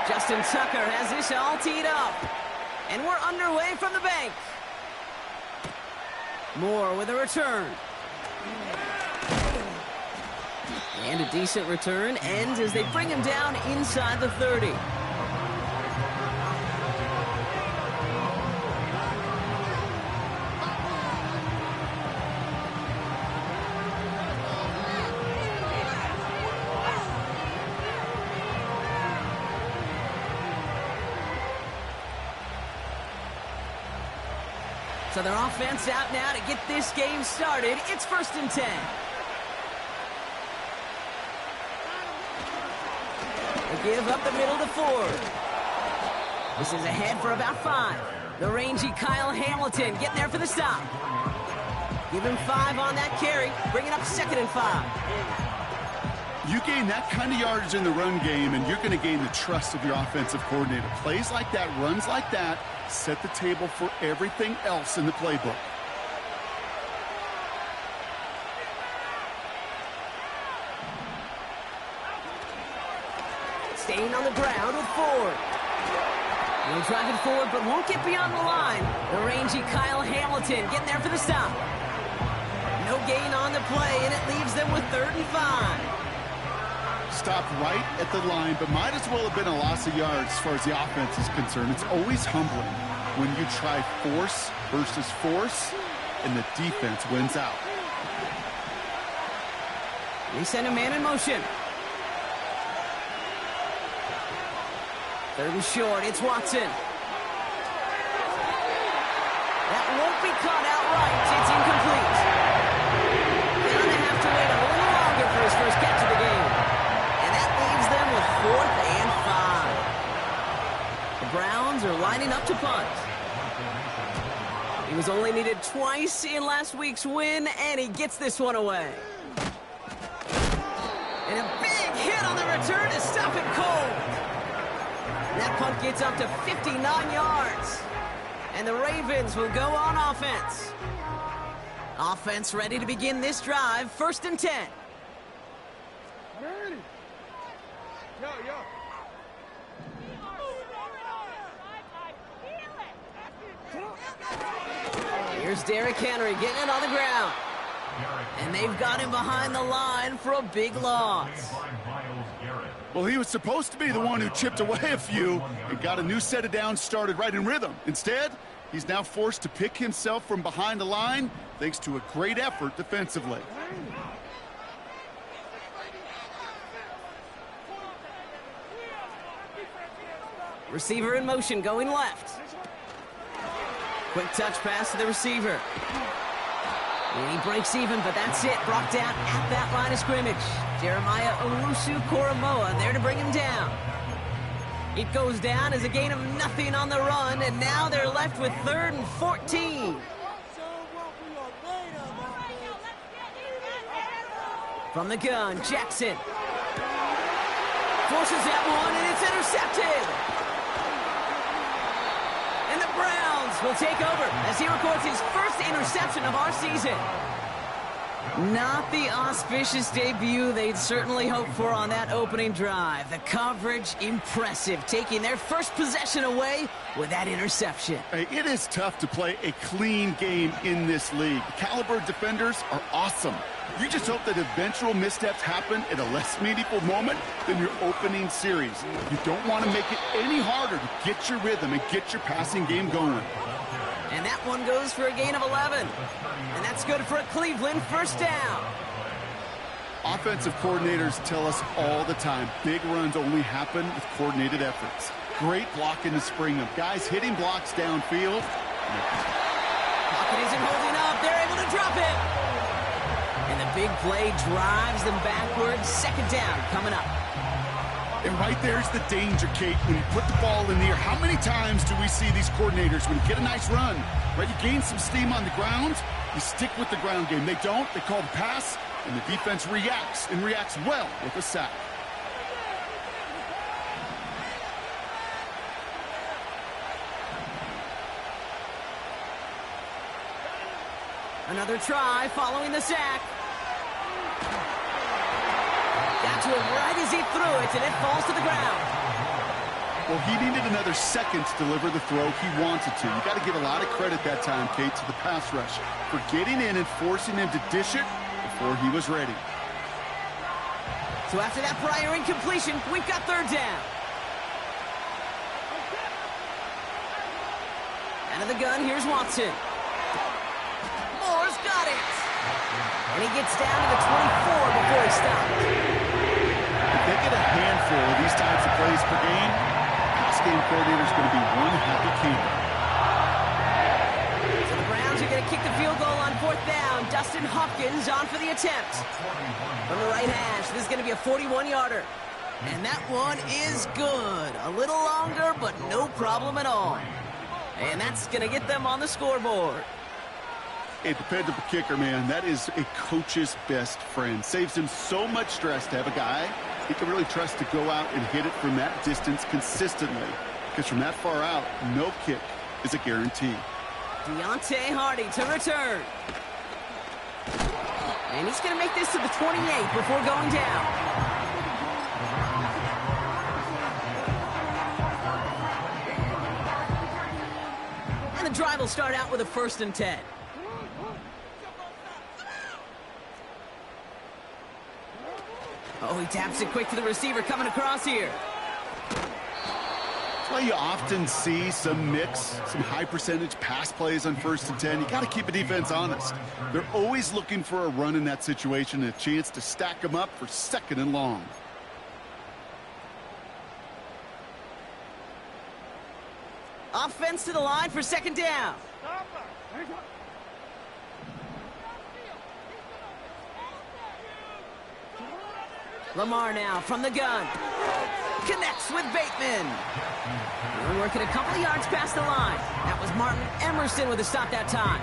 Justin Tucker has this all teed up. And we're underway from the bank. Moore with a return. And a decent return ends as they bring him down inside the 30. So their offense out now to get this game started. It's 1st and 10. They give up the middle to Ford. This is ahead for about 5. The rangy Kyle Hamilton getting there for the stop. Give him 5 on that carry. Bring it up 2nd and 5. You gain that kind of yardage in the run game, and you're going to gain the trust of your offensive coordinator. Plays like that, runs like that, set the table for everything else in the playbook. Staying on the ground with Ford. He'll drive it forward, but won't get beyond the line. The rangy Kyle Hamilton getting there for the stop. No gain on the play, and it leaves them with 3rd and 5. Stopped right at the line, but might as well have been a loss of yards as far as the offense is concerned. It's always humbling when you try force versus force, and the defense wins out. They send a man in motion. 3rd and short, it's Watson. That won't be caught outright. It's incomplete. Gonna have to wait a little longer for his first catch of the game. And that leaves them with 4th and 5. The Browns are lining up to punt. He was only needed twice in last week's win, and he gets this one away. And a big hit on the return to stop it cold. That punt gets up to 59 yards. And the Ravens will go on offense. Offense ready to begin this drive. 1st and 10. Ready. Yo. Here's Derrick Henry getting it on the ground. And they've got him behind the line for a big loss. Well, he was supposed to be the one who chipped away a few and got a new set of downs started right in rhythm. Instead, he's now forced to pick himself from behind the line thanks to a great effort defensively. Receiver in motion going left. Quick touch pass to the receiver. And he breaks even, but that's it. Brought down at that line of scrimmage. Jeremiah Owusu-Koramoah there to bring him down. It goes down as a gain of nothing on the run, and now they're left with 3rd and 14. From the gun, Jackson. Forces that one, and it's intercepted. And the Browns will take over as he records his first interception of our season. Not the auspicious debut they'd certainly hoped for on that opening drive. The coverage, impressive, taking their first possession away with that interception. Hey, it is tough to play a clean game in this league. The caliber defenders are awesome. You just hope that eventual missteps happen at a less meaningful moment than your opening series. You don't want to make it any harder to get your rhythm and get your passing game going. And that one goes for a gain of 11. And that's good for a Cleveland first down. Offensive coordinators tell us all the time, big runs only happen with coordinated efforts. Great blocking to spring them. Guys hitting blocks downfield. Pocket isn't holding up. They're able to drop it. And the big play drives them backwards. 2nd down coming up. And right there's the danger, Kate, when you put the ball in the air. How many times do we see these coordinators, when you get a nice run, right, you gain some steam on the ground, you stick with the ground game. They don't, they call the pass, and the defense reacts, and reacts well with a sack. Another try following the sack. Got to him right as he threw it, and it falls to the ground. Well, he needed another second to deliver the throw he wanted to. You got to give a lot of credit that time, Kate, to the pass rush for getting in and forcing him to dish it before he was ready. So after that prior incompletion, we've got third down. Out of the gun, here's Watson. Moore's got it. And he gets down to the 24 before he stopped. If they get a handful of these types of plays per game, pass game coordinator is going to be one happy camper. So the Browns are going to kick the field goal on fourth down. Dustin Hopkins on for the attempt. From the right hash, this is going to be a 41-yarder. And that one is good. A little longer, but no problem at all. And that's going to get them on the scoreboard. A dependable kicker, man. That is a coach's best friend. Saves him so much stress to have a guy he can really trust to go out and hit it from that distance consistently. Because from that far out, no kick is a guarantee. Deontay Hardy to return. And he's going to make this to the 28 before going down. And the drive will start out with a 1st and 10. Oh, he taps it quick to the receiver coming across here. That's why you often see some mix, some high-percentage pass plays on 1st and 10. You got to keep a defense honest. They're always looking for a run in that situation and a chance to stack them up for 2nd and long. Offense to the line for 2nd down. Lamar now from the gun. Connects with Bateman. We're working a couple of yards past the line. That was Martin Emerson with a stop that time.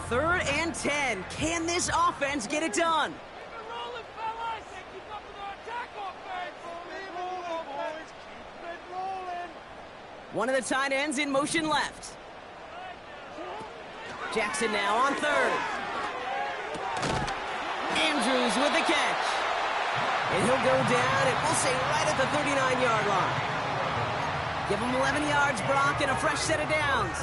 Third and 10. Can this offense get it done? One of the tight ends in motion left. Jackson now on 3rd. Andrews with the catch. And he'll go down, and we'll say right at the 39-yard line. Give him 11 yards, Brock, and a fresh set of downs.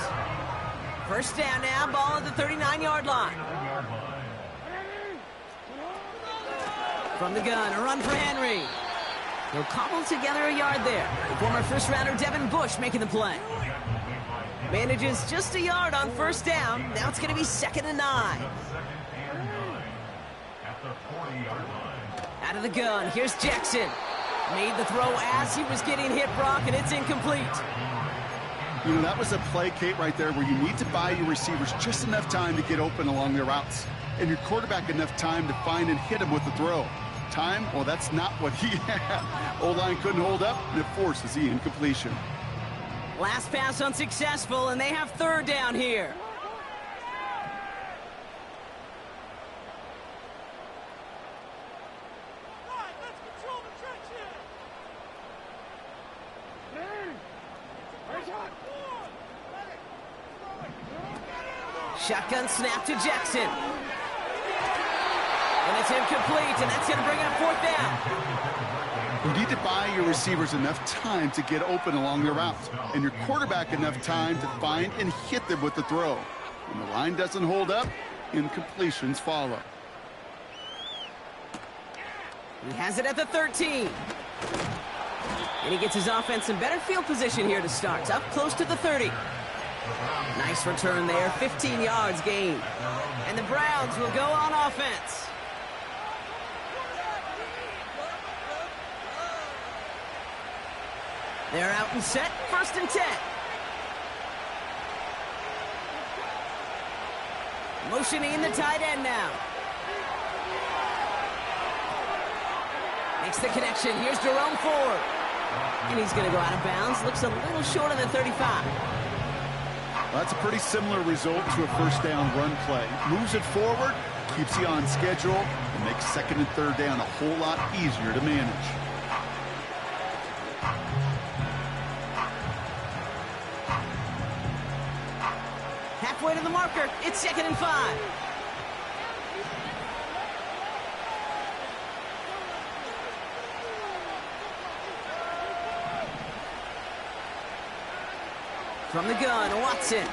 1st down now, ball at the 39-yard line. From the gun, a run for Henry. He'll cobble together a yard there. Former first-rounder Devin Bush making the play. Manages just a yard on 1st down. Now it's going to be 2nd and 9. Out of the gun, here's Jackson. Made the throw as he was getting hit, Brock, and it's incomplete. You know, that was a play, Kate, right there where you need to buy your receivers just enough time to get open along their routes. And your quarterback enough time to find and hit him with the throw. Time? Well, that's not what he had. O-line couldn't hold up, and it forces the incompletion. Last pass unsuccessful, and they have 3rd down here. Shotgun snap to Jackson. And it's incomplete, and that's going to bring up 4th down. You need to buy your receivers enough time to get open along their routes, and your quarterback enough time to find and hit them with the throw. When the line doesn't hold up, incompletions follow. He has it at the 13. And he gets his offense in better field position here to start. Up close to the 30. Nice return there, 15 yards gained. And the Browns will go on offense. They're out and set, 1st and 10. Motioning the tight end now. Makes the connection. Here's Jerome Ford. And he's going to go out of bounds. Looks a little short of the 35. Well, that's a pretty similar result to a 1st down run play. Moves it forward, keeps you on schedule, and makes 2nd and 3rd down a whole lot easier to manage. halfway to the marker. It's 2nd and 5. From the gun, Watson.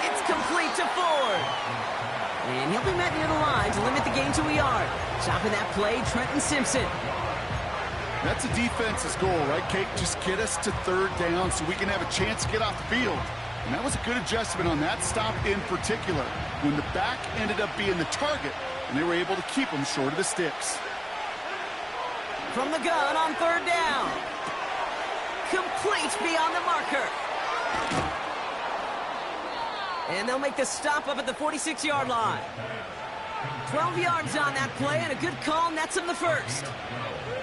It's complete to Ford. And he'll be met near the line to limit the gain to a yard. Chopping that play, Trenton Simpson. That's a defense's goal, right, Kate? Just get us to 3rd down so we can have a chance to get off the field. And that was a good adjustment on that stop in particular, when the back ended up being the target, and they were able to keep him short of the sticks. From the gun on 3rd down. Complete beyond the marker. And they'll make the stop up at the 46-yard line. 12 yards on that play, and a good call nets him the first.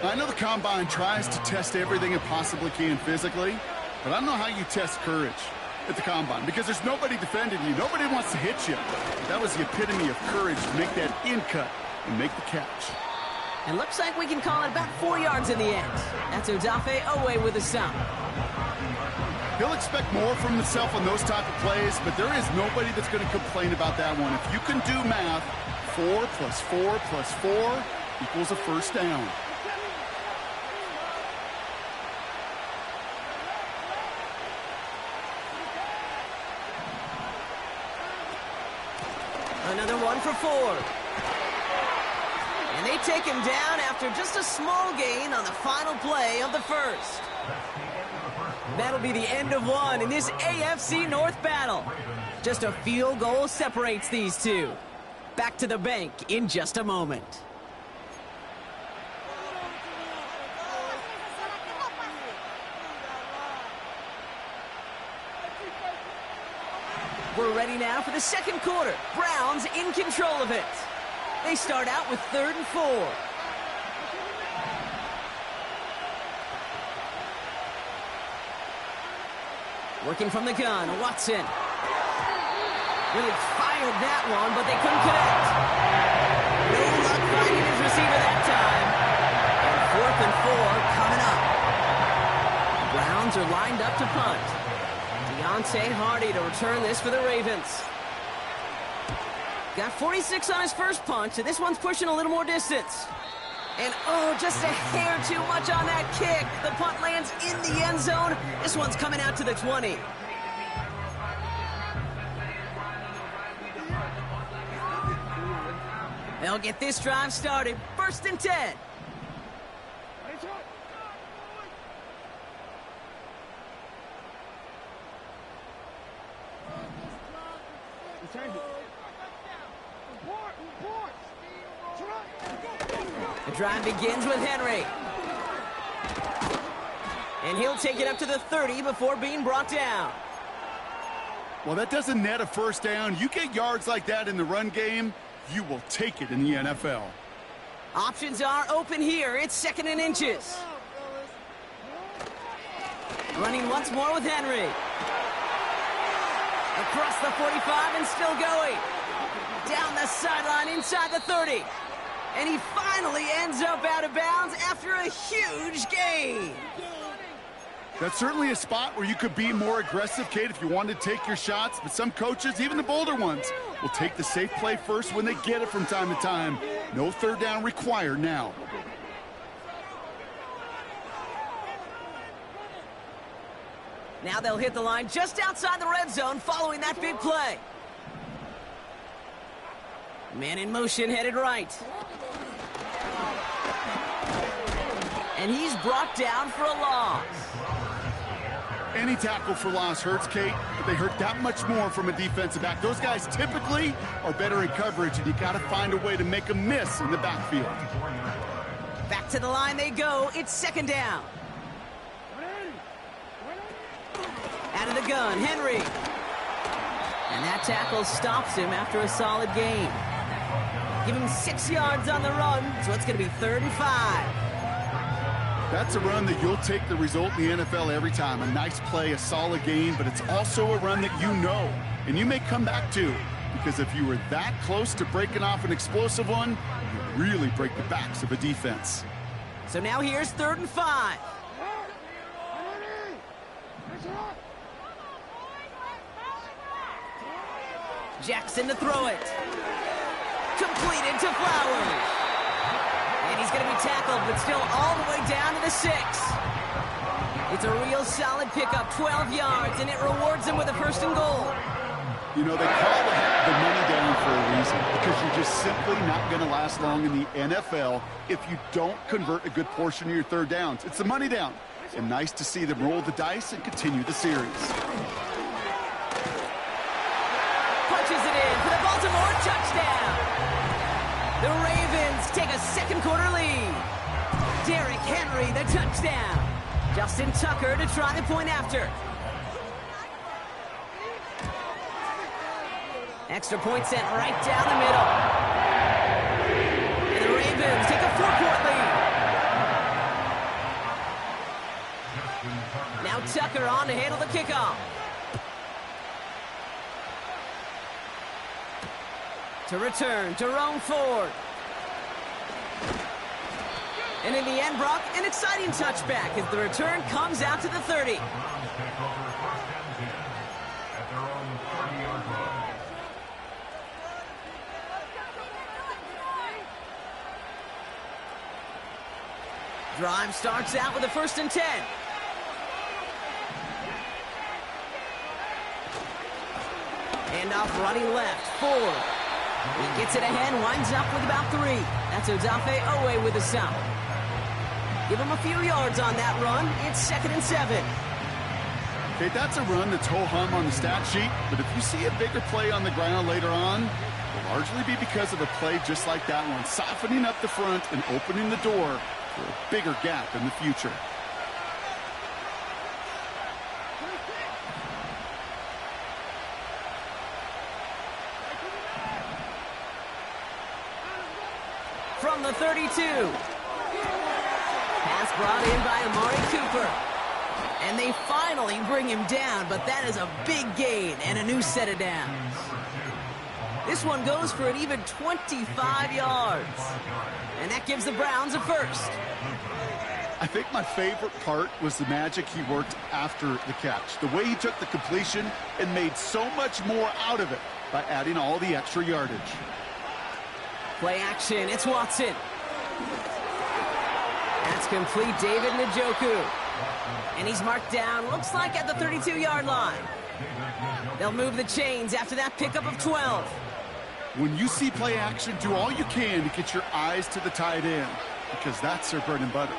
I know the Combine tries to test everything it possibly can physically, but I don't know how you test courage at the Combine, because there's nobody defending you. Nobody wants to hit you. That was the epitome of courage to make that in cut and make the catch. And looks like we can call it about 4 yards in the end. That's Odafe Owe with a stop. He'll expect more from himself on those type of plays, but there is nobody that's going to complain about that one. If you can do math, 4 plus 4 plus 4 equals a first down. Another one for Ford. And they take him down after just a small gain on the final play of the first. That'll be the end of one in this AFC North battle. Just a field goal separates these two. Back to the bank in just a moment. We're ready now for the second quarter. Browns in control of it. They start out with 3rd and 4. Working from the gun, Watson. Really fired that one, but they couldn't connect. No luck finding his receiver that time. And 4th and 4 coming up. Browns are lined up to punt. Deontay Hardy to return this for the Ravens. Got 46 on his first punch, and this one's pushing a little more distance. And, oh, just a hair too much on that kick. The punt lands in the end zone. This one's coming out to the 20. They'll get this drive started. 1st and 10. The drive begins with Henry. And he'll take it up to the 30 before being brought down. Well, that doesn't net a first down. You get yards like that in the run game, you will take it in the NFL. Options are open here. It's 2nd and inches. Running once more with Henry. Across the 45 and still going. Down the sideline inside the 30. And he finally ends up out of bounds after a huge gain. That's certainly a spot where you could be more aggressive, Kate, if you wanted to take your shots. But some coaches, even the bolder ones, will take the safe play first when they get it from time to time. No 3rd down required now. Now they'll hit the line just outside the red zone following that big play. Man in motion, headed right. And he's brought down for a loss. Any tackle for loss hurts, Kate, but they hurt that much more from a defensive back. Those guys typically are better in coverage, and you got to find a way to make a miss in the backfield. Back to the line they go. It's 2nd down. Out of the gun, Henry. And that tackle stops him after a solid gain. Give him 6 yards on the run, so it's going to be 3rd and 5. That's a run that you'll take the result in the NFL every time. A nice play, a solid gain, but it's also a run that you know, and you may come back to, because if you were that close to breaking off an explosive one, you really break the backs of a defense. So now here's 3rd and 5. Jackson to throw it. Completed to Flowers. And he's going to be tackled, but still all the way down to the 6. It's a real solid pickup, 12 yards, and it rewards him with a 1st and goal. You know, they call the money down for a reason, because you're just simply not going to last long in the NFL if you don't convert a good portion of your 3rd downs. It's the money down. And nice to see them roll the dice and continue the series. Punches it in for the Baltimore touchdown. The Ravens take a 2nd quarter lead. Derrick Henry, the touchdown. Justin Tucker to try the point after. Extra point sent right down the middle. And the Ravens take a 4-point lead. Now Tucker on to handle the kickoff. To return, Jerome Ford. And in the end, Brock, an exciting touchback as the return comes out to the 30. Drive starts out with a 1st and 10. Handoff running left, Ford. He gets it ahead, winds up with about 3. That's Odafe Owe with a stop. Give him a few yards on that run. It's 2nd and 7. Okay, that's a run that's ho-hum on the stat sheet, but if you see a bigger play on the ground later on, it'll largely be because of a play just like that one, softening up the front and opening the door for a bigger gap in the future. From the 32. Pass brought in by Amari Cooper. And they finally bring him down, but that is a big gain and a new set of downs. This one goes for an even 25 yards. And that gives the Browns a 1st. I think my favorite part was the magic he worked after the catch. The way he took the completion and made so much more out of it by adding all the extra yardage. Play action, it's Watson. That's complete, David Njoku. And he's marked down, looks like at the 32-yard line. They'll move the chains after that pickup of 12. When you see play action, do all you can to get your eyes to the tight end, because that's their bread and butter.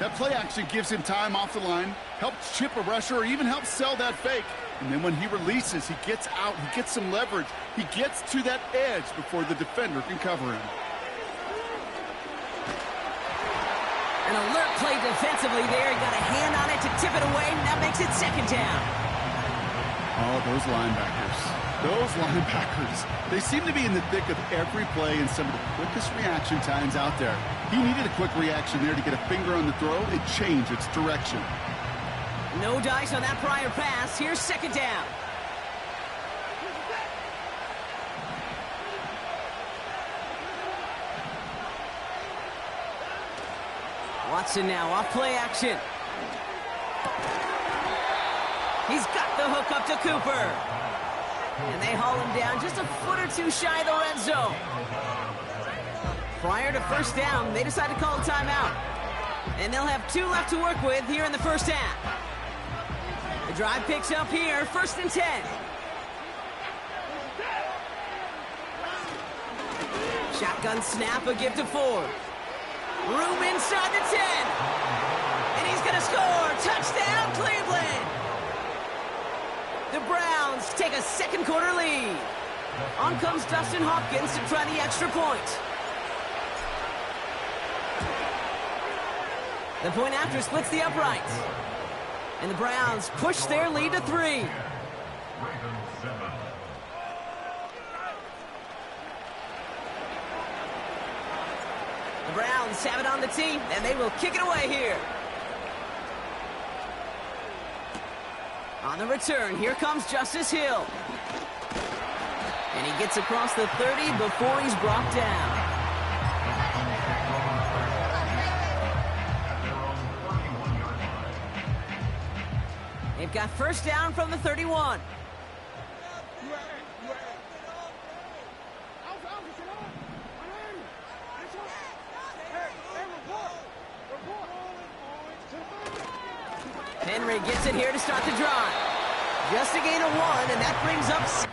That play action gives him time off the line, helps chip a rusher, or even helps sell that fake. And then when he releases, he gets out, he gets some leverage. He gets to that edge before the defender can cover him. An alert play defensively there. He got a hand on it to tip it away, and that makes it 2nd down. Oh, those linebackers. Those linebackers. They seem to be in the thick of every play and some of the quickest reaction times out there. He needed a quick reaction there to get a finger on the throw and change its direction. No dice on that prior pass. Here's 2nd down. Watson now off play action. He's got the hook up to Cooper. And they haul him down just a foot or 2 shy of the red zone. Prior to 1st down, they decide to call a timeout. And they'll have 2 left to work with here in the 1st half. The drive picks up here, 1st and 10. Shotgun snap, a give to Ford. Room inside the 10. And he's going to score. Touchdown, Cleveland. The Browns take a 2nd quarter lead. On comes Dustin Hopkins to try the extra point. The point after splits the uprights. And the Browns push their lead to 3. The Browns have it on the tee, and they will kick it away here. On the return, here comes Justice Hill. And he gets across the 30 before he's brought down. They've got 1st down from the 31. Henry gets it here to start the drive. Just a gain of 1, and that brings up...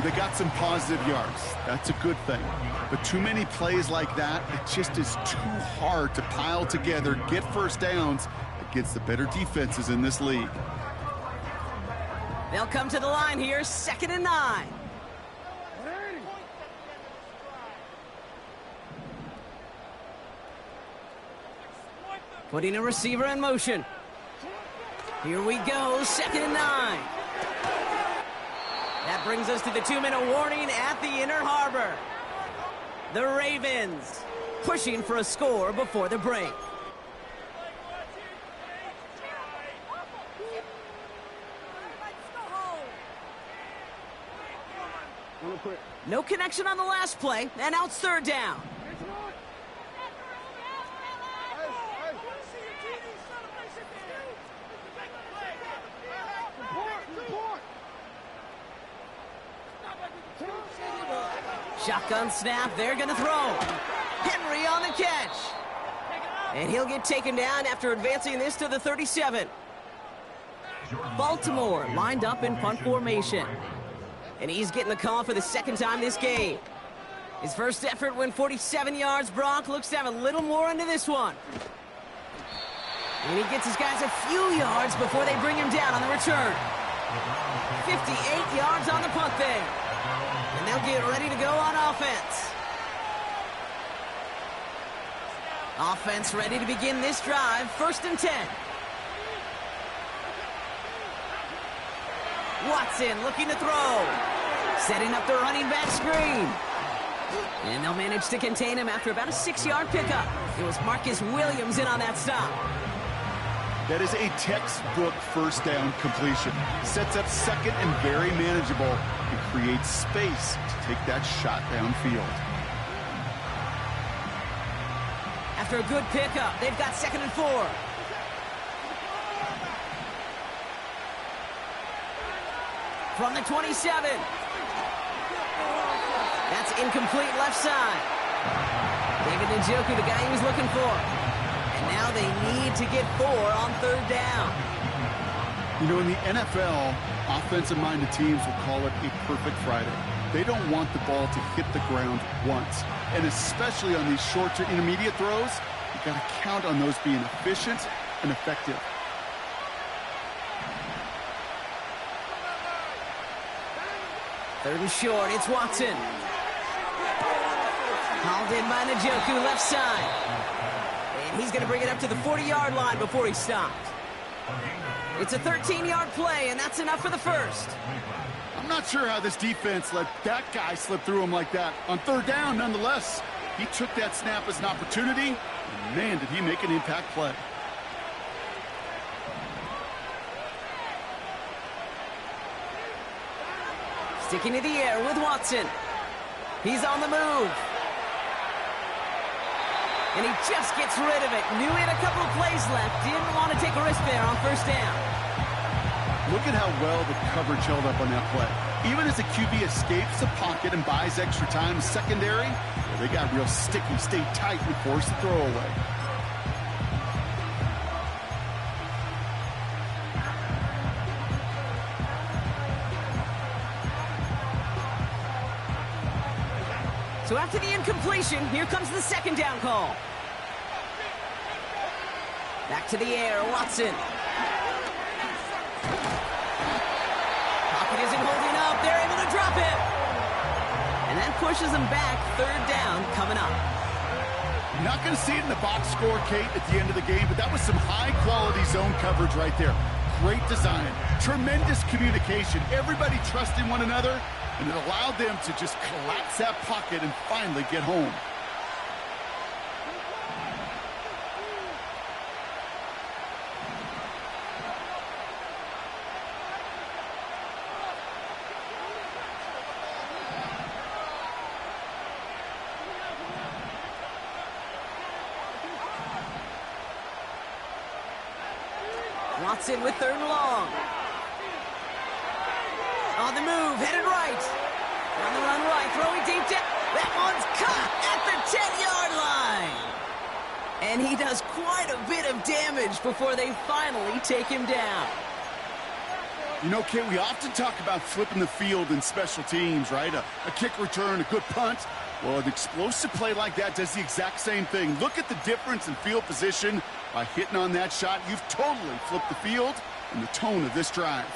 They got some positive yards. That's a good thing. But too many plays like that, it just is too hard to pile together, get first downs against the better defenses in this league. They'll come to the line here, 2nd and 9. Putting a receiver in motion. Here we go, 2nd and 9. That brings us to the 2-minute warning at the inner harbor. The Ravens pushing for a score before the break. No connection on the last play, and now it's 3rd down. Shotgun snap, they're going to throw. Henry on the catch. And he'll get taken down after advancing this to the 37. Baltimore lined up in punt formation. And he's getting the call for the 2nd time this game. His first effort went 47 yards. Brock looks to have a little more into this one. And he gets his guys a few yards before they bring him down on the return. 58 yards on the punt there. And they'll get ready to go on offense. Offense ready to begin this drive. 1st and 10. Watson looking to throw. Setting up the running back screen. And they'll manage to contain him after about a 6-yard pickup. It was Marcus Williams in on that stop. That is a textbook first down completion. Sets up 2nd and very manageable. It creates space to take that shot downfield. After a good pickup, they've got 2nd and 4. From the 27. That's incomplete left side. David Njoku, the guy he was looking for. And now they need to get 4 on 3rd down. You know, in the NFL, offensive-minded teams will call it a perfect Friday. They don't want the ball to hit the ground once. And especially on these short to intermediate throws, you've got to count on those being efficient and effective. Third and short, it's Watson. Hauled in by Njoku, left side. And he's going to bring it up to the 40-yard line before he stopped. It's a 13-yard play, and that's enough for the first. I'm not sure how this defense let that guy slip through him like that. On 3rd down, nonetheless, he took that snap as an opportunity, and man, did he make an impact play. Sticking to the air with Watson. He's on the move. And he just gets rid of it. Knew he had a couple of plays left. Didn't want to take a risk there on 1st down. Look at how well the coverage held up on that play. Even as the QB escapes the pocket and buys extra time in secondary, they got real sticky, stayed tight, and forced the throw away. So after the incompletion, here comes the 2nd down call. Back to the air, Watson. Pocket isn't holding up. They're able to drop it. And that pushes them back. 3rd down coming up. You're not going to see it in the box score, Kate, at the end of the game, but that was some high-quality zone coverage right there. Great design. Tremendous communication. Everybody trusting one another. And it allowed them to just collapse that pocket and finally get home. Watson with 3rd and long. On the move, headed right. On the run right, throwing deep down. That one's caught at the 10-yard line. And he does quite a bit of damage before they finally take him down. You know, Kate, we often talk about flipping the field in special teams, right? A kick return, a good punt. Well, an explosive play like that does the exact same thing. Look at the difference in field position. By hitting on that shot, you've totally flipped the field and the tone of this drive.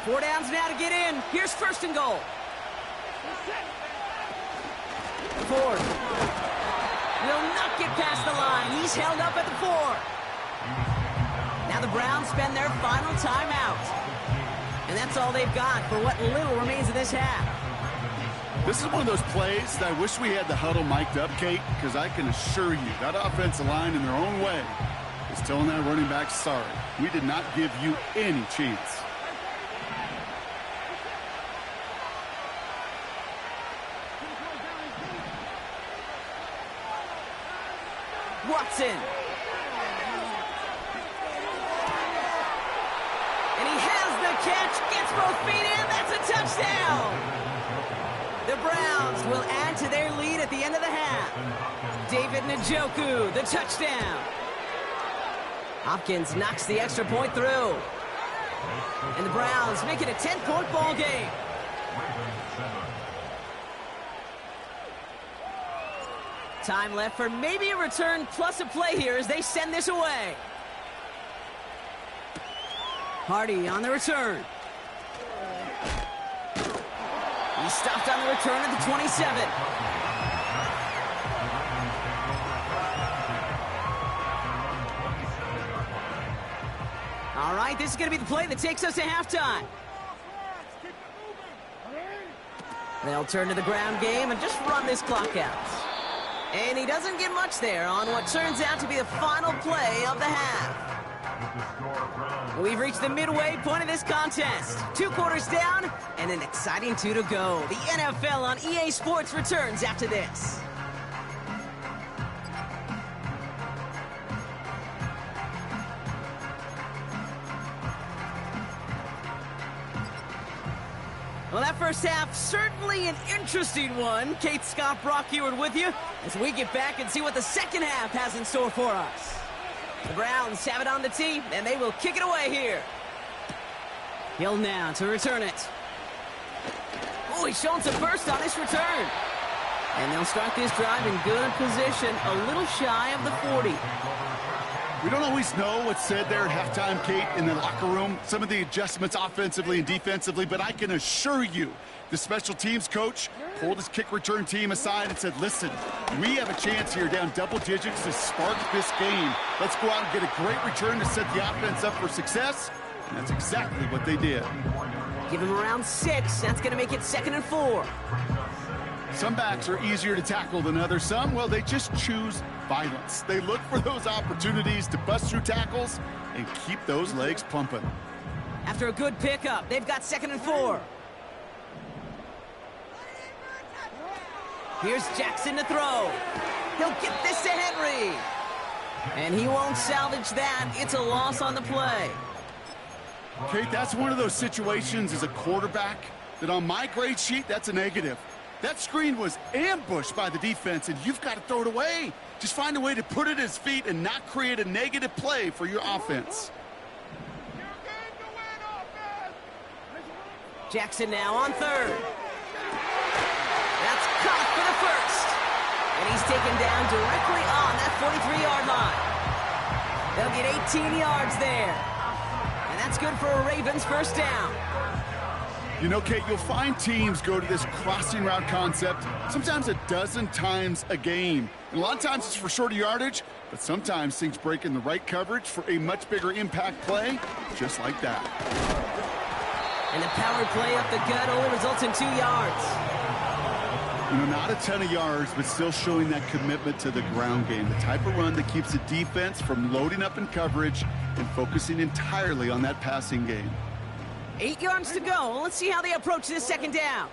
4 downs now to get in. Here's 1st and goal. Ford will not get past the line. He's held up at the 4. Now the Browns spend their final timeout. And that's all they've got for what little remains of this half. This is one of those plays that I wish we had the huddle mic'd up, Kate, because I can assure you that offensive line in their own way is telling that running back, sorry, we did not give you any chance. Watson. And he has the catch, gets both feet in, that's a touchdown! The Browns will add to their lead at the end of the half. David Njoku, the touchdown. Hopkins knocks the extra point through. And the Browns make it a 10-point ball game. Time left for maybe a return plus a play here as they send this away. Hardy on the return. He stopped on the return at the 27. All right, this is going to be the play that takes us to halftime. They'll turn to the ground game and just run this clock out. And he doesn't get much there on what turns out to be the final play of the half. We've reached the midway point of this contest. 2 quarters down and an exciting 2 to go. The NFL on EA Sports returns after this. Well, that first half, certainly an interesting one. Kate, Scott, Brock Heward with you as we get back and see what the second half has in store for us. The Browns have it on the tee, and they will kick it away here. Hill now to return it. Oh, he's showing some burst on his return. And they'll start this drive in good position, a little shy of the 40. We don't always know what's said there at halftime, Kate, in the locker room. Some of the adjustments offensively and defensively, but I can assure you the special teams coach pulled his kick return team aside and said, listen, we have a chance here down double digits to spark this game. Let's go out and get a great return to set the offense up for success. And that's exactly what they did. Give him around 6. That's going to make it 2nd and 4. Some backs are easier to tackle than others. Some, well, they just choose violence. They look for those opportunities to bust through tackles and keep those legs pumping. After a good pickup, they've got 2nd and 4. Here's Jackson to throw. He'll get this to Henry. And he won't salvage that. It's a loss on the play. Kate, that's one of those situations as a quarterback that on my grade sheet, that's a negative. That screen was ambushed by the defense, and you've got to throw it away. Just find a way to put it at his feet and not create a negative play for your offense. Jackson now on 3rd. That's caught for the 1st. And he's taken down directly on that 43-yard line. They'll get 18 yards there. And that's good for a Ravens 1st down. You know, Kate, you'll find teams go to this crossing route concept sometimes a dozen times a game. And a lot of times it's for shorter yardage, but sometimes things break in the right coverage for a much bigger impact play, just like that. And the power play up the gut only results in 2 yards. You know, not a ton of yards, but still showing that commitment to the ground game. The type of run that keeps the defense from loading up in coverage and focusing entirely on that passing game. 8 yards to go. Let's see how they approach this 2nd down.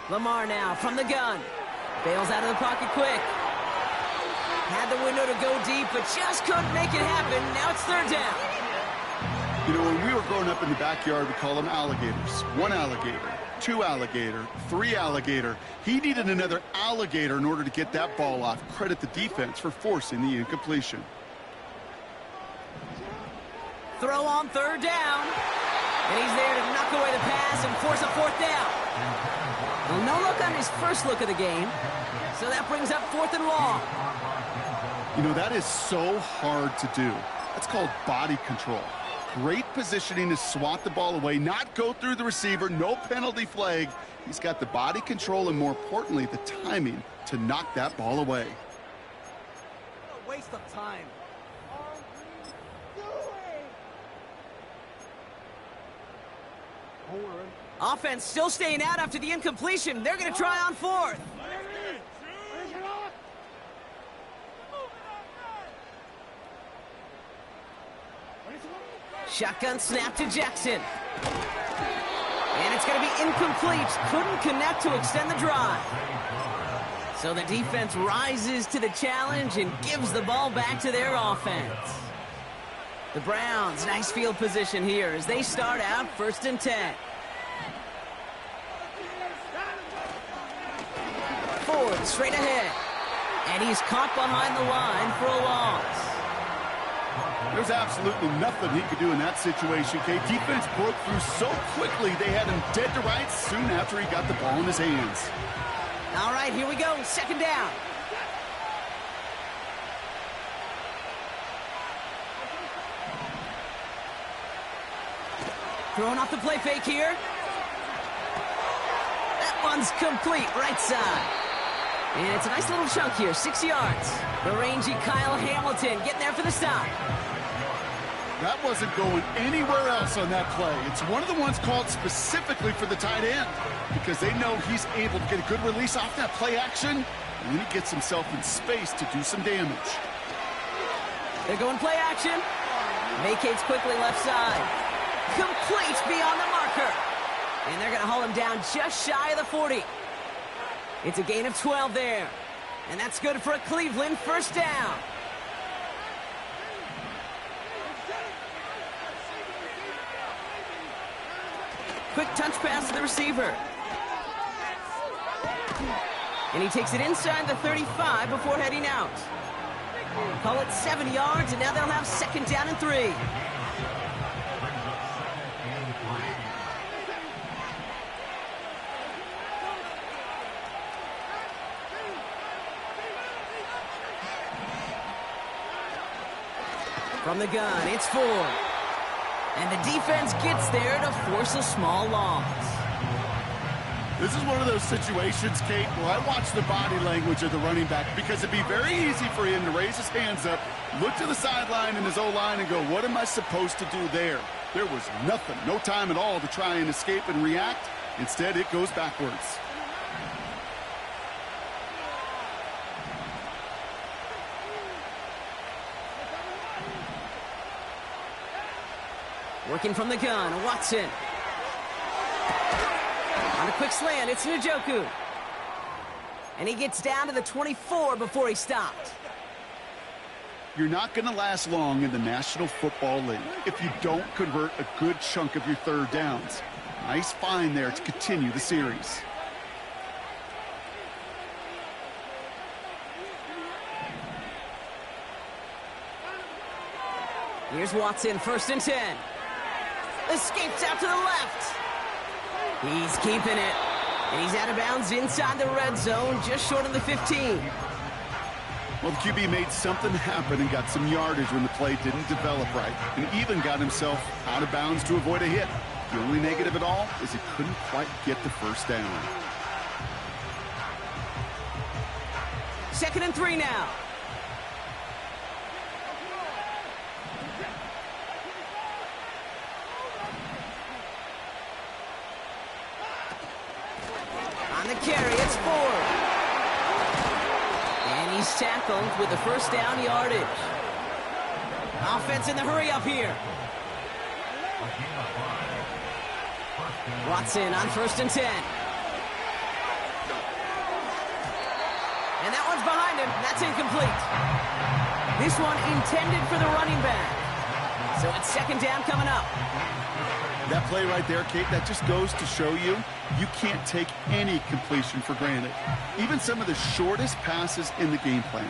Lamar now from the gun. Bails out of the pocket quick. Had the window to go deep, but just couldn't make it happen. Now it's third down. You know, when we were growing up in the backyard, we call them alligators. One alligator, two alligator, three alligator. He needed another alligator in order to get that ball off. Credit the defense for forcing the incompletion. Throw on third down. And he's there to knock away the pass and force a fourth down. Well, no look on his first look of the game. So that brings up fourth and long. You know, that is so hard to do. That's called body control. Great positioning to swat the ball away, not go through the receiver, no penalty flag. He's got the body control and, more importantly, the timing to knock that ball away. What a waste of time. Offense still staying out after the incompletion. They're going to try on fourth. Shotgun snap to Jackson. And it's going to be incomplete. Couldn't connect to extend the drive. So the defense rises to the challenge and gives the ball back to their offense. The Browns, nice field position here as they start out 1st and 10. Ford straight ahead. And he's caught behind the line for a loss. There's absolutely nothing he could do in that situation, Kate. Defense broke through so quickly they had him dead to rights soon after he got the ball in his hands. All right, here we go. 2nd down. Throwing off the play fake here. That one's complete, right side. And it's a nice little chunk here, 6 yards. The rangy Kyle Hamilton getting there for the stop. That wasn't going anywhere else on that play. It's one of the ones called specifically for the tight end because they know he's able to get a good release off that play action, and then he gets himself in space to do some damage. They're going play action. Vacates quickly left side. Complete beyond the marker. And they're going to haul him down just shy of the 40. It's a gain of 12 there. And that's good for a Cleveland 1st down. Quick touch pass to the receiver. And he takes it inside the 35 before heading out. Call it 70 yards, and now they'll have 2nd down and 3. From the gun, it's Ford. And the defense gets there to force a small loss. This is one of those situations, Kate, where I watch the body language of the running back because it'd be very easy for him to raise his hands up, look to the sideline in his O-line and go, what am I supposed to do there? There was nothing, no time at all to try and escape and react. Instead, it goes backwards. Working from the gun, Watson. On a quick slant, it's Njoku. And he gets down to the 24 before he stopped. You're not going to last long in the National Football League if you don't convert a good chunk of your 3rd downs. Nice find there to continue the series. Here's Watson, 1st and 10. Escapes out to the left. He's keeping it. And he's out of bounds inside the red zone, just short of the 15. Well, the QB made something happen and got some yardage when the play didn't develop right, and even got himself out of bounds to avoid a hit. The only negative at all is he couldn't quite get the 1st down. 2nd and 3 now. On the carry, it's Ford. And he's tackled with the 1st down yardage. Offense in the hurry up here. Watson on 1st and 10. And that one's behind him. That's incomplete. This one intended for the running back. So it's second down coming up. That play right there, Kate, that just goes to show you, you can't take any completion for granted. Even some of the shortest passes in the game plan.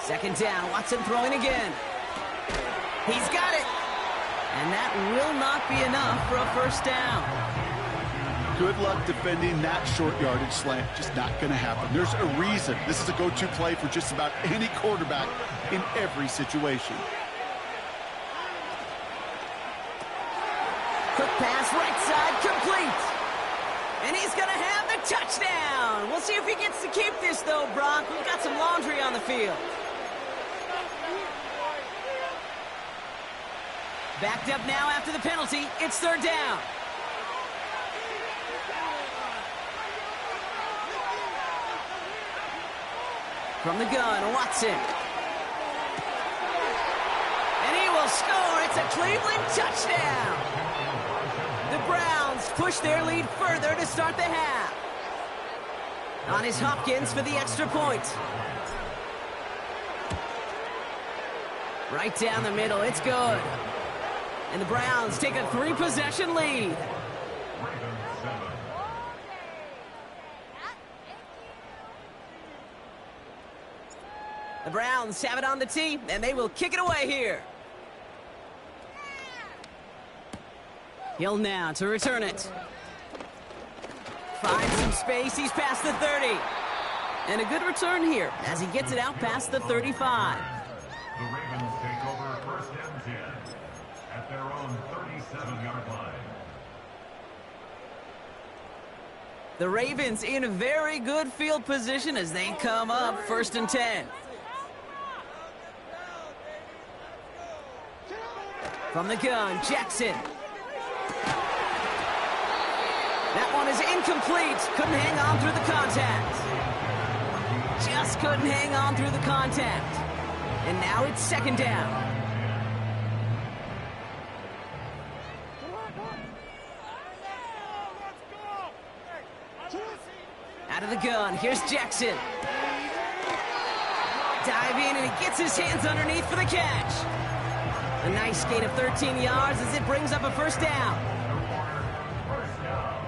Second down, Watson throwing again. He's got it. And that will not be enough for a first down. Good luck defending that short yardage slant. Just not going to happen. There's a reason. This is a go-to play for just about any quarterback in every situation. Quick pass, right side, complete. And he's going to have the touchdown. We'll see if he gets to keep this, though, Brock. We've got some laundry on the field. Backed up now after the penalty. It's third down. From the gun, Watson. And he will score. It's a Cleveland touchdown. The Browns push their lead further to start the half. On is Hopkins for the extra point. Right down the middle. It's good. And the Browns take a 3-possession lead. The Browns have it on the tee, and they will kick it away here. Hill now to return it. Finds some space. He's past the 30. And a good return here as he gets it out past the 35. The Ravens take over first and 10 at their own 37-yard line. The Ravens in very good field position as they come up first and 10. From the gun, Jackson. That one is incomplete. Couldn't hang on through the contact. Just couldn't hang on through the contact. And now it's second down. Out of the gun, here's Jackson. Dive in and he gets his hands underneath for the catch. A nice gain of 13 yards as it brings up a first down. First down.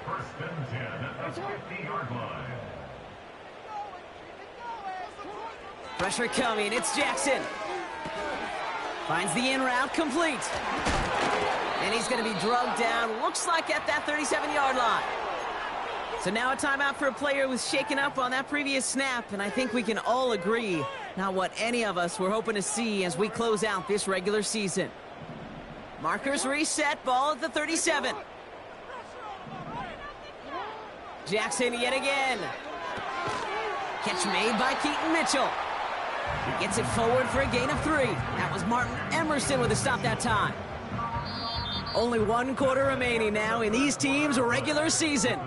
First and 10 at the 50-yard line. Pressure coming, it's Jackson. Finds the in route, complete. And he's going to be drugged down, looks like at that 37-yard line. So now a timeout for a player who was shaken up on that previous snap, and I think we can all agree, not what any of us were hoping to see as we close out this regular season. Markers reset, ball at the 37. Jackson yet again. Catch made by Keaton Mitchell. He gets it forward for a gain of 3. That was Martin Emerson with a stop that time. Only 1 quarter remaining now in these teams' regular season.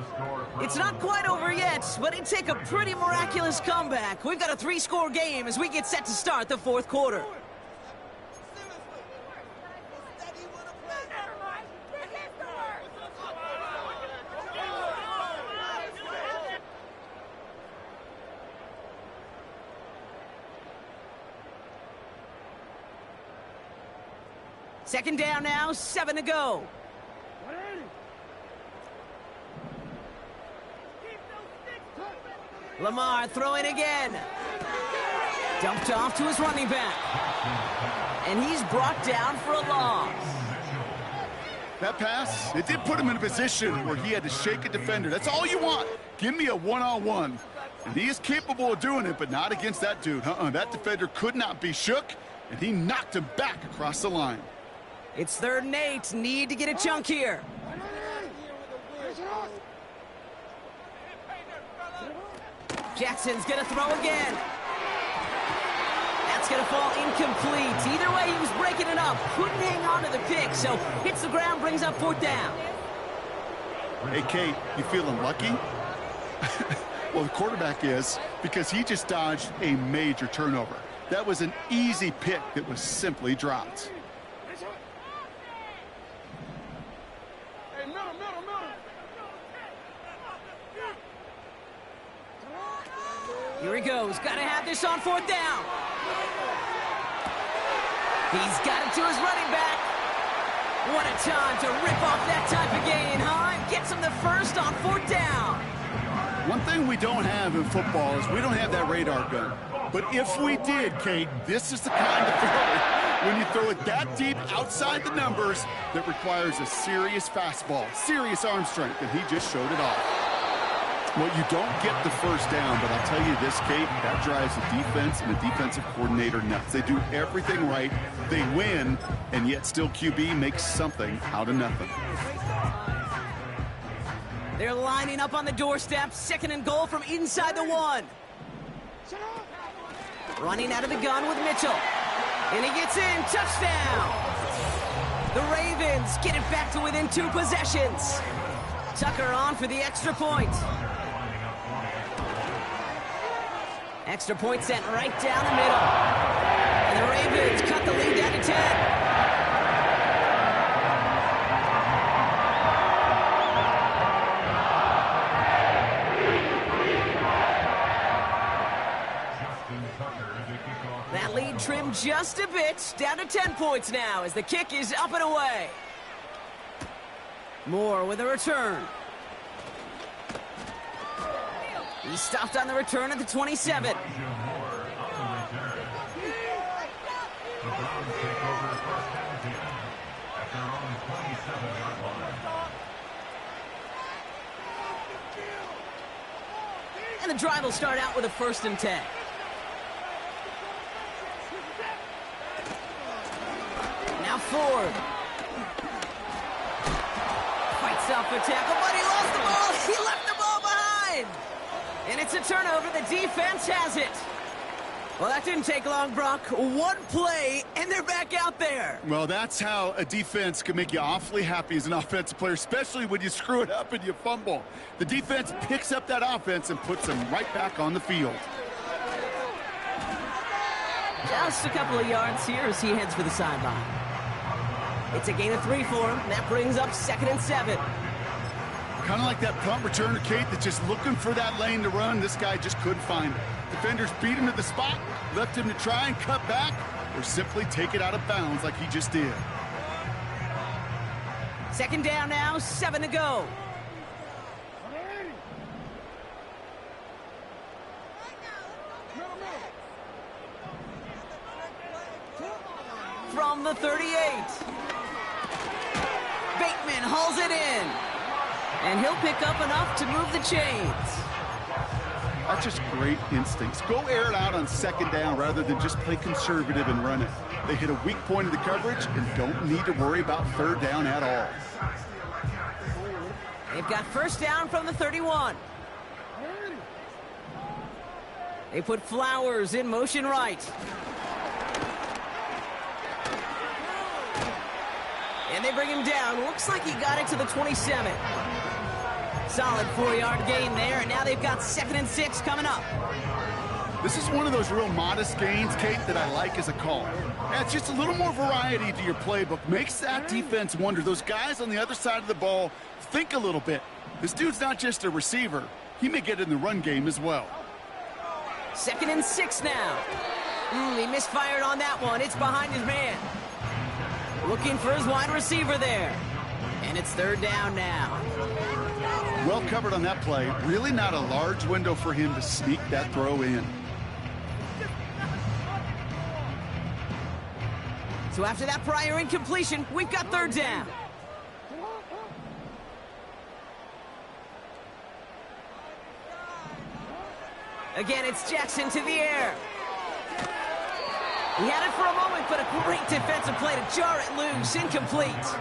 It's not quite over yet, but it'd take a pretty miraculous comeback. We've got a 3-score game as we get set to start the 4th quarter. Second down now, 7 to go. Lamar throwing again. Dumped off to his running back. And he's brought down for a loss. That pass, it did put him in a position where he had to shake a defender. That's all you want. Give me a one-on-one. And he is capable of doing it, but not against that dude. That defender could not be shook, and he knocked him back across the line. It's 3rd and 8. Need to get a chunk here. Jackson's going to throw again. That's going to fall incomplete. Either way, he was breaking it up. Couldn't hang on to the pick, so hits the ground, brings up 4th down. Hey, Kate, you feeling lucky? Well, the quarterback is, because he just dodged a major turnover. That was an easy pick that was simply dropped. Here he goes. Got to have this on 4th down. He's got it to his running back. What a time to rip off that type of gain, huh? Gets him the first on 4th down. One thing we don't have in football is we don't have that radar gun. But if we did, Kate, this is the kind of throw when you throw it that deep outside the numbers that requires a serious fastball, serious arm strength, and he just showed it off. Well, you don't get the first down, but I'll tell you this, Kate, that drives the defense and the defensive coordinator nuts. They do everything right, they win, and yet still QB makes something out of nothing. They're lining up on the doorstep, 2nd and goal from inside the 1. Running out of the gun with Mitchell. And he gets in, touchdown! The Ravens get it back to within 2 possessions. Tucker on for the extra point. Extra point sent right down the middle. And the Ravens cut the lead down to 10. That lead trimmed just a bit, down to 10 points now as the kick is up and away. Moore with a return. He stopped on the return at the 27. And the drive will start out with a 1st and 10. Now Ford. Fights off a tackle, but he lost the ball. He left the ball behind. And it's a turnover. The defense has it. Well, that didn't take long, Brock. 1 play, and they're back out there. Well, that's how a defense can make you awfully happy as an offensive player, especially when you screw it up and you fumble. The defense picks up that offense and puts them right back on the field. Just a couple of yards here as he heads for the sideline. It's a gain of 3 for him. That brings up 2nd and 7. Kind of like that punt returner, Kate, that's just looking for that lane to run. This guy just couldn't find it. Defenders beat him to the spot, left him to try and cut back, or simply take it out of bounds like he just did. 2nd down now, 7 to go. From the 38. Bateman hauls it in. And he'll pick up enough to move the chains. That's just great instincts. Go air it out on 2nd down rather than just play conservative and run it. They hit a weak point of the coverage and don't need to worry about 3rd down at all. They've got 1st down from the 31. They put Flowers in motion right. And they bring him down. Looks like he got it to the 27. Solid 4-yard gain there, and now they've got 2nd and 6 coming up. This is one of those real modest gains, Kate, that I like as a call. It's just a little more variety to your playbook. Makes that defense wonder. Those guys on the other side of the ball think a little bit. This dude's not just a receiver. He may get in the run game as well. 2nd and 6 now. He misfired on that one. It's behind his man. Looking for his wide receiver there. And it's 3rd down now. Well covered on that play. Really not a large window for him to sneak that throw in. So after that prior incompletion, we've got 3rd down. Again, it's Jackson to the air. He had it for a moment, but a great defensive play to jar it loose. Incomplete.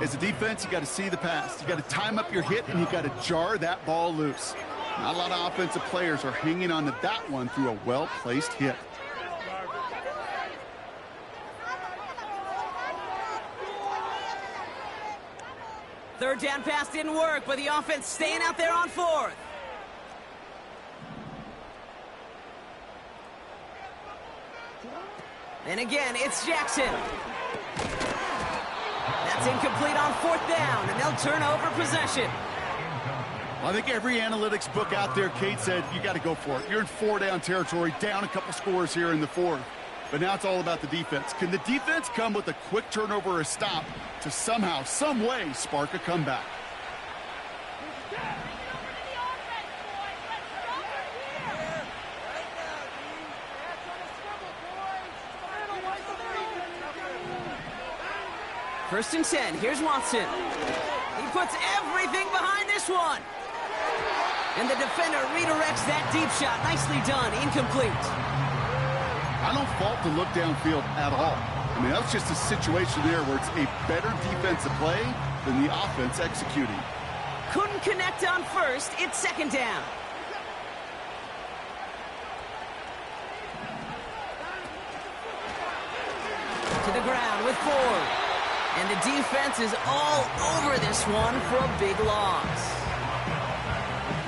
As a defense, you got to see the pass. You got to time up your hit, and you got to jar that ball loose. Not a lot of offensive players are hanging on to that one through a well-placed hit. Third down pass didn't work, but the offense staying out there on 4th. And again, it's Jackson. That's incomplete on 4th down, and they'll They'll turn over possession. I think every analytics book out there, Kate, said you got to go for it. You're in 4-down territory, down a couple scores here in the fourth. But now it's all about the defense. Can the defense come with a quick turnover or a stop to somehow, some way, spark a comeback? First and 10. Here's Watson. He puts everything behind this one. And the defender redirects that deep shot. Nicely done. Incomplete. I don't fault the look downfield at all. I mean, that was just a situation there where it's a better defensive play than the offense executing. Couldn't connect on first. It's second down. To the ground with Ford. And the defense is all over this one for a big loss.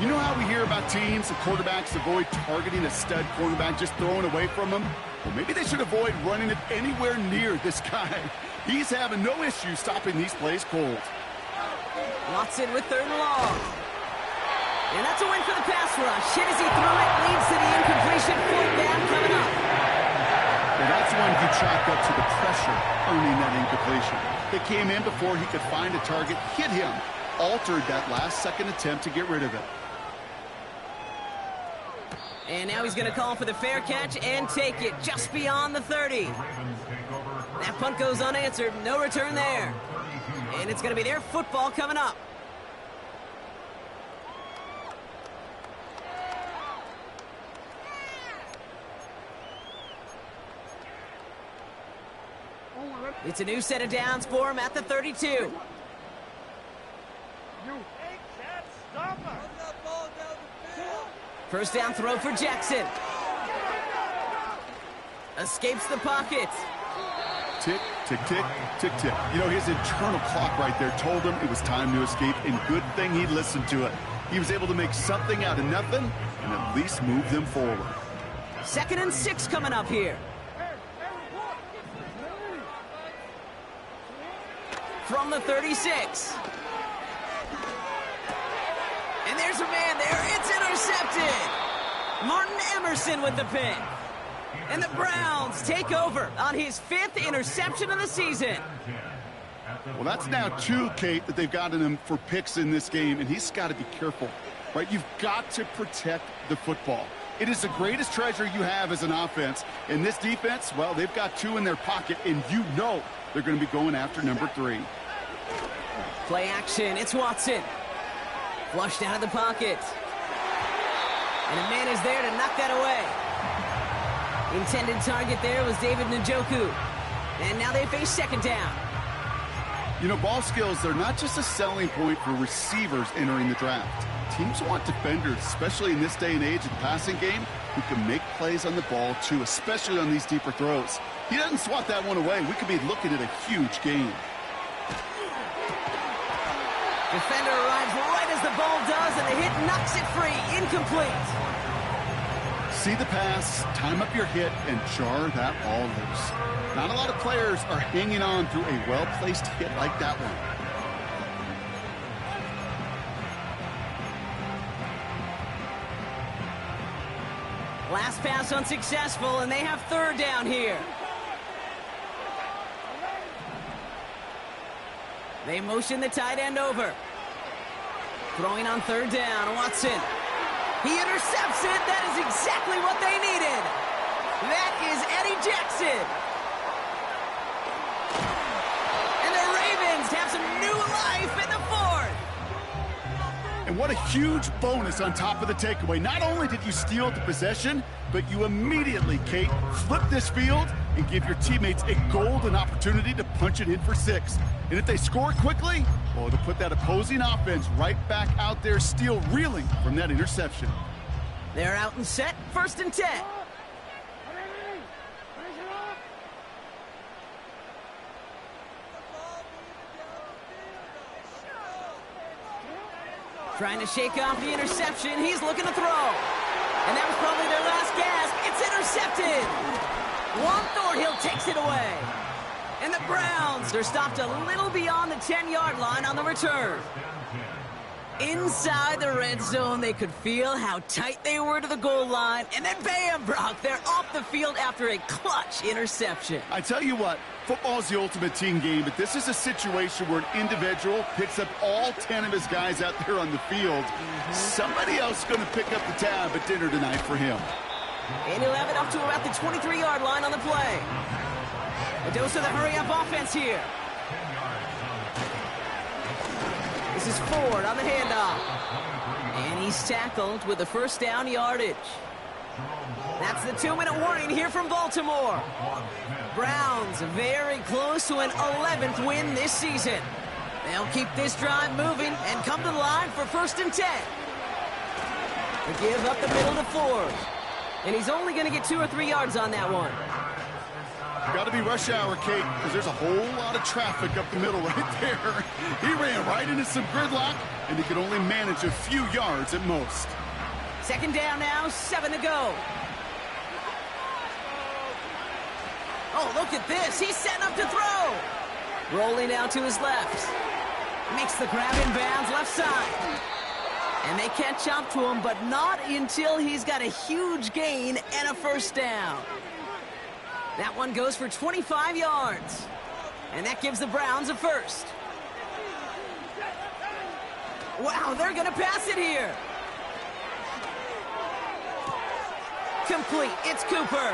You know how we hear about teams and quarterbacks avoid targeting a stud quarterback, just throwing away from him? Well, maybe they should avoid running it anywhere near this guy. He's having no issue stopping these plays cold. Watson with third and long. And that's a win for the pass rush. Hit as he threw it, leads to the incompletion. Fourth down coming up. And that's one you chalk up to the pressure earning that incompletion. They came in before he could find a target, hit him, altered that last-second attempt to get rid of it. And now he's going to call for the fair catch and take it just beyond the 30. That punt goes unanswered. No return there. And it's going to be their football coming up. It's a new set of downs for him at the 32. First down throw for Jackson. Escapes the pocket. Tick, tick, tick, tick, tick. You know, his internal clock right there told him it was time to escape, and good thing he listened to it. He was able to make something out of nothing and at least move them forward. Second and 6 coming up here. From the 36. And there's a man there. It's intercepted. Martin Emerson with the pick. And the Browns take over on his 5th interception of the season. Well, that's now 2, Kate, that they've gotten him for picks in this game, and he's got to be careful, right? You've got to protect the football. It is the greatest treasure you have as an offense. And this defense, well, they've got 2 in their pocket, and you know they're going to be going after number 3. Play action. It's Watson. Flushed out of the pocket. And a man is there to knock that away. Intended target there was David Njoku. And now they face second down. You know, ball skills, they're not just a selling point for receivers entering the draft. Teams want defenders, especially in this day and age of the passing game, who can make plays on the ball, too, especially on these deeper throws. He doesn't swat that one away. We could be looking at a huge game. Defender arrives right as the ball does, and the hit knocks it free. Incomplete. See the pass, time up your hit, and jar that ball loose. Not a lot of players are hanging on through a well-placed hit like that one. Last pass unsuccessful, and they have third down here. They motion the tight end over. Throwing on third down, Watson. He intercepts it. That is exactly what they needed. That is Eddie Jackson. And the Ravens have some new life in the fourth. And what a huge bonus on top of the takeaway. Not only did you steal the possession, but you immediately, Kate, flip this field and give your teammates a golden opportunity to punch it in for 6. And if they score quickly, well, it'll put that opposing offense right back out there, still reeling from that interception. They're out and set, first and 10. Trying to shake off the interception. He's looking to throw. And that was probably their last gasp. It's intercepted. Juan Thornhill takes it away. And And the Browns are stopped a little beyond the 10-yard line on the return. Inside the red zone, they could feel how tight they were to the goal line. And then bam, Brock, they're off the field after a clutch interception. I tell you what, football is the ultimate team game, but this is a situation where an individual picks up all 10 of his guys out there on the field. Somebody else is going to pick up the tab at dinner tonight for him. And he'll have it up to about the 23-yard line on the play. A dose of the hurry-up offense here. This is Ford on the handoff. And he's tackled with the first down yardage. That's the 2-minute warning here from Baltimore. Browns very close to an 11th win this season. They'll keep this drive moving and come to the line for 1st and 10. They give up the middle to Ford. And he's only going to get 2 or 3 yards on that one. Got to be rush hour, Kate, because there's a whole lot of traffic up the middle right there. He ran right into some gridlock, and he could only manage a few yards at most. 2nd down now, 7 to go. Oh, look at this. He's setting up to throw. Rolling out to his left. Makes the grab in bounds left side. And they catch up to him, but not until he's got a huge gain and a 1st down. That one goes for 25 yards. And that gives the Browns a 1st. Wow, they're going to pass it here. Complete. It's Cooper.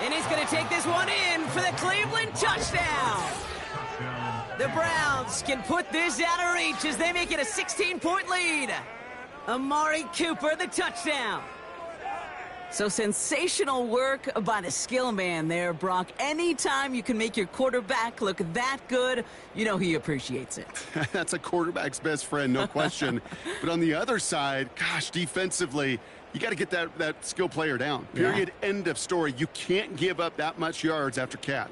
And he's going to take this one in for the Cleveland touchdown. The Browns can put this out of reach as they make it a 16-point lead. Amari Cooper, the touchdown. So sensational work by the skill man there, Brock. Anytime you can make your quarterback look that good, you know he appreciates it. That's a quarterback's best friend, no question. But on the other side, gosh, defensively, you got to get that skill player down. Period. Yeah. End of story. You can't give up that much yards after Cat.